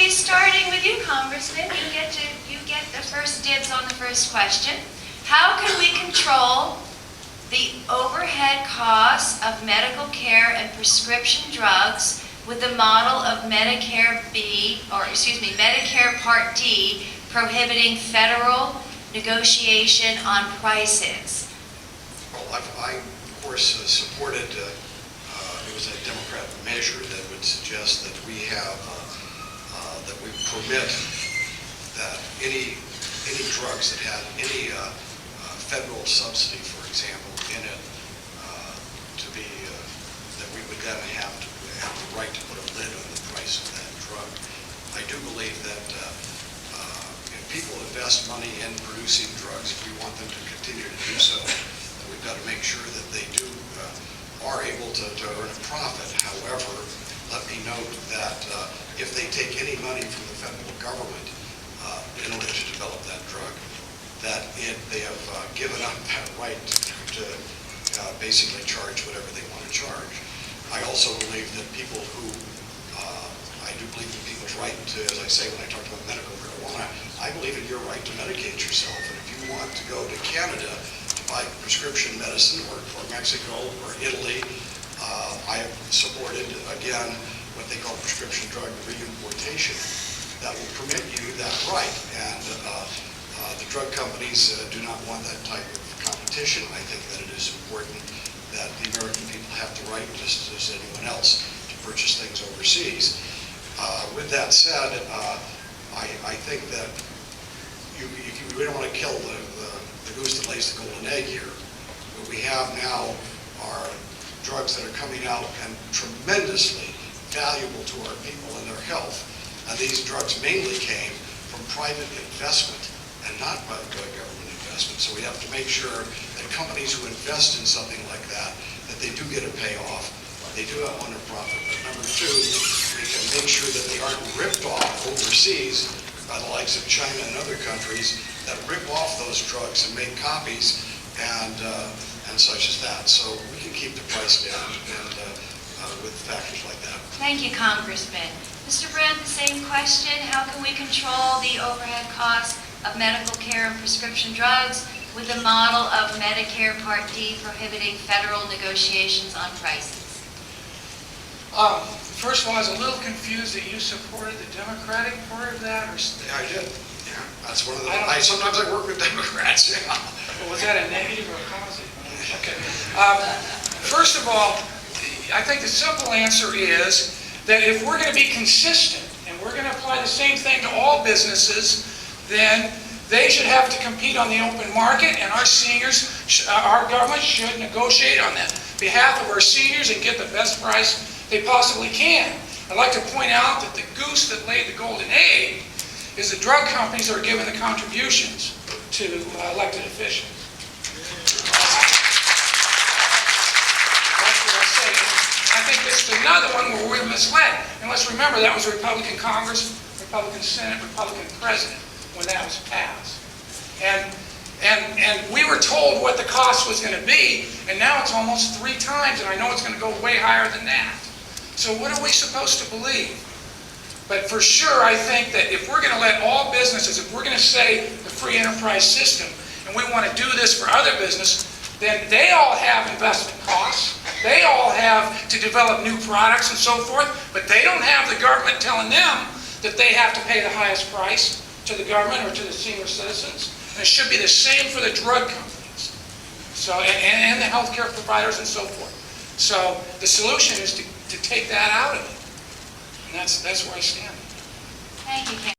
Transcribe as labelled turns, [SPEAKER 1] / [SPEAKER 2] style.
[SPEAKER 1] be starting with you, Congressman. You get the first dibs on the first question. How can we control the overhead costs of medical care and prescription drugs with the model of Medicare Part D prohibiting federal negotiation on prices?
[SPEAKER 2] Well, I of course, supported, it was a Democrat measure that would suggest that we have, that we permit that any drugs that had any federal subsidy, for example, in it, to be, that we would then have the right to put a lid on the price of that drug. I do believe that if people invest money in producing drugs, if we want them to continue to do so, we've got to make sure that they are able to earn a profit. However, let me note that if they take any money from the federal government in order to develop that drug, that they have given up that right to basically charge whatever they want to charge. I also believe that people who, I do believe in people's right to, as I say when I talk about medical marijuana, I believe in your right to medicate yourself. And if you want to go to Canada to buy prescription medicine, or Mexico or Italy, I have supported, again, what they call prescription drug reimportation. That will permit you that right. And the drug companies do not want that type of competition. I think that it is important that the American people have the right, just as anyone else, to purchase things overseas. With that said, I think that we don't want to kill the goose that lays the golden egg here. What we have now are drugs that are coming out and tremendously valuable to our people and their health. These drugs mainly came from private investment and not by government investment. So we have to make sure that companies who invest in something like that they do get a payoff. They do not want to profit. But number two, we can make sure that they aren't ripped off overseas by the likes of China and other countries that rip off those drugs and make copies and such as that. So we can keep the price down and with factors like that.
[SPEAKER 1] Thank you, Congressman. Mr. Brandt, the same question. How can we control the overhead costs of medical care and prescription drugs with the model of Medicare Part D prohibiting federal negotiations on prices?
[SPEAKER 3] First of all, I was a little confused that you supported the Democratic part of that, or
[SPEAKER 2] yeah, I did. Yeah, that's one of the. Sometimes I work with Democrats. Yeah.
[SPEAKER 3] Well, was that a negative or a positive? Okay. First of all, I think the simple answer is that if we're going to be consistent and we're going to apply the same thing to all businesses, then they should have to compete on the open market, and our seniors, our government should negotiate on that behalf of our seniors and get the best price they possibly can. I'd like to point out that the goose that laid the golden egg is the drug companies that are giving the contributions to elected officials. That's what I say. I think this is another one where we're misled. And let's remember that was a Republican Congress, Republican Senate, Republican President when that was passed. And we were told what the cost was going to be, and now it's almost 3 times, and I know it's going to go way higher than that. So what are we supposed to believe? But for sure, I think that if we're going to let all businesses, if we're going to say the free enterprise system, and we want to do this for other business, then they all have investment costs. They all have to develop new products and so forth, but they don't have the government telling them that they have to pay the highest price to the government or to the senior citizens. And it should be the same for the drug companies, so and the healthcare providers and so forth. So the solution is to take that out of it, and that's where I stand.
[SPEAKER 1] Thank you, Ken.